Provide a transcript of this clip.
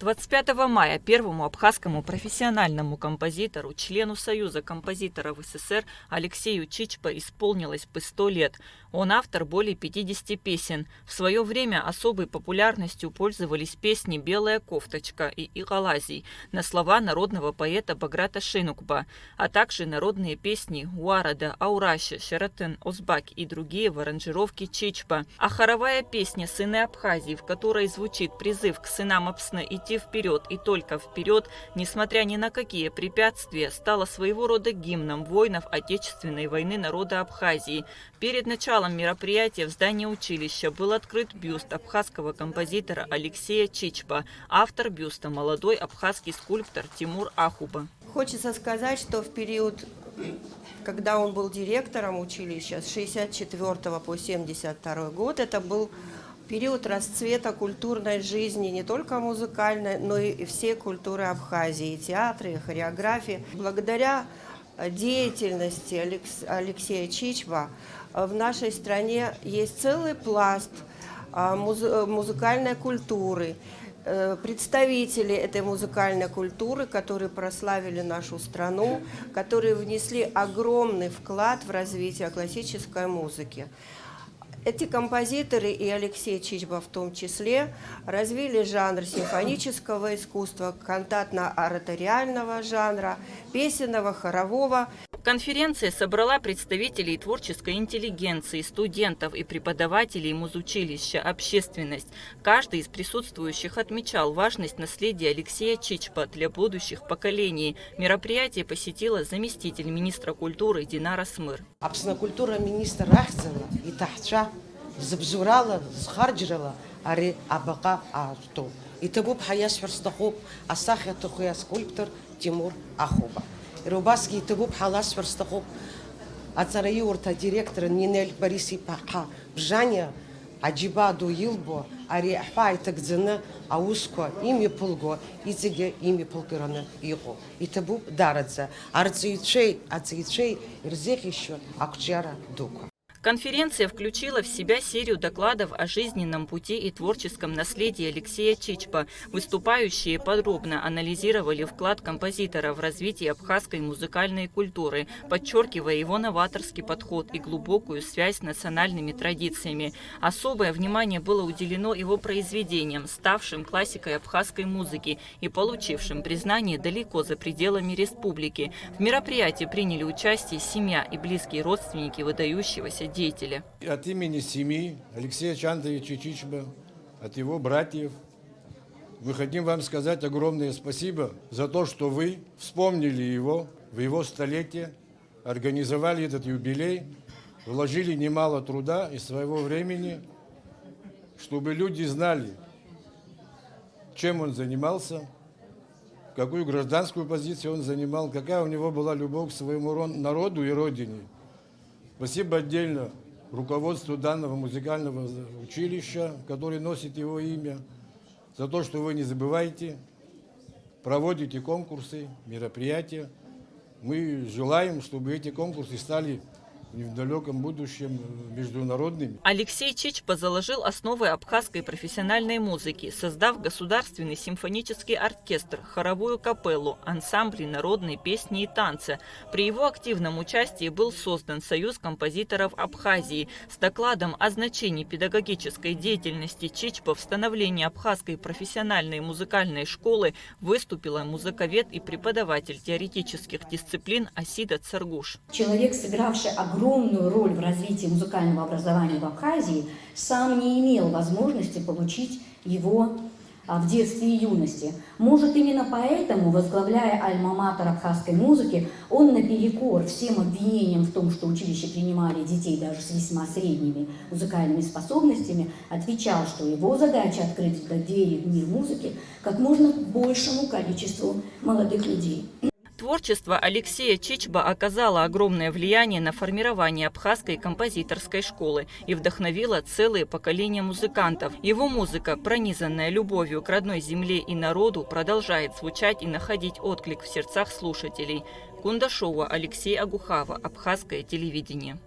25 мая первому абхазскому профессиональному композитору, члену Союза композиторов СССР Алексею Чичпа исполнилось бы 100 лет. Он автор более 50 песен. В свое время особой популярностью пользовались песни «Белая кофточка» и «Игалазий» на слова народного поэта Баграта Шенукба, а также народные песни «Уарада», «Аураши», «Шаратен», «Озбак» и другие в аранжировке Чичпа. А хоровая песня «Сыны Абхазии», в которой звучит призыв к сынам Апсны идти вперед и только вперед, несмотря ни на какие препятствия, стала своего рода гимном воинов Отечественной войны народа Абхазии. Перед началом мероприятия в здании училища был открыт бюст абхазского композитора Алексея Чичпа, автор бюста молодой абхазский скульптор Тимур Ахуба. Хочется сказать, что в период, когда он был директором училища с 1964 по 1972 год, это был период расцвета культурной жизни, не только музыкальной, но и всей культуры Абхазии, и театры, и хореографии. Благодаря деятельности Алексея Чичпа в нашей стране есть целый пласт музыкальной культуры, представители этой музыкальной культуры, которые прославили нашу страну, которые внесли огромный вклад в развитие классической музыки. Эти композиторы, и Алексей Чичпа в том числе, развили жанр симфонического искусства, кантатно-ораториального жанра, песенного, хорового. Конференция собрала представителей творческой интеллигенции, студентов и преподавателей музучилища, общественность. Каждый из присутствующих отмечал важность наследия Алексея Чичпа для будущих поколений. Мероприятие посетила заместитель министра культуры Динара Смыр. Культура министра Рахзела и Тахча забзурала, схарджирала, ари абака авто. И табуб хаяс ферстахуб, асахя тухуя скульптор Тимур Ахуба. Рубаский табуб халас ферстахуб, ацараи урта директор Нинель Бориси Паха, Бжаня, Аджибаду Илбо, ари ахай тагдзена, ауско, ими пулго, изиге ими пулгирана его. И табуб дарадзе, арцеичей, ирзех еще, акчара дука. Конференция включила в себя серию докладов о жизненном пути и творческом наследии Алексея Чичпа. Выступающие подробно анализировали вклад композитора в развитие абхазской музыкальной культуры, подчеркивая его новаторский подход и глубокую связь с национальными традициями. Особое внимание было уделено его произведениям, ставшим классикой абхазской музыки и получившим признание далеко за пределами республики. В мероприятии приняли участие семья и близкие родственники выдающегося деятеля. От имени семьи Алексея Чандровича Чичпа, от его братьев, мы хотим вам сказать огромное спасибо за то, что вы вспомнили его в его столетие, организовали этот юбилей, вложили немало труда и своего времени, чтобы люди знали, чем он занимался, какую гражданскую позицию он занимал, какая у него была любовь к своему народу и родине. Спасибо отдельно руководству данного музыкального училища, который носит его имя, за то, что вы не забываете, проводите конкурсы, мероприятия. Мы желаем, чтобы эти конкурсы стали в далеком будущем международными. Алексей Чичпа заложил основы абхазской профессиональной музыки, создав государственный симфонический оркестр, хоровую капеллу, ансамбли народной песни и танца. При его активном участии был создан Союз композиторов Абхазии. С докладом о значении педагогической деятельности Чичпа в становлении абхазской профессиональной музыкальной школы выступила музыковед и преподаватель теоретических дисциплин Асида Царгуш. Человек, сыгравший огромную роль в развитии музыкального образования в Абхазии, сам не имел возможности получить его в детстве и юности. Может, именно поэтому, возглавляя альма-матер абхазской музыки, он наперекор всем обвинениям в том, что училище принимали детей даже с весьма средними музыкальными способностями, отвечал, что его задача открыть двери в мир музыки как можно большему количеству молодых людей. Творчество Алексея Чичпа оказало огромное влияние на формирование абхазской композиторской школы и вдохновило целые поколения музыкантов. Его музыка, пронизанная любовью к родной земле и народу, продолжает звучать и находить отклик в сердцах слушателей. Кундашова, Алексей Агухава, Абхазское телевидение.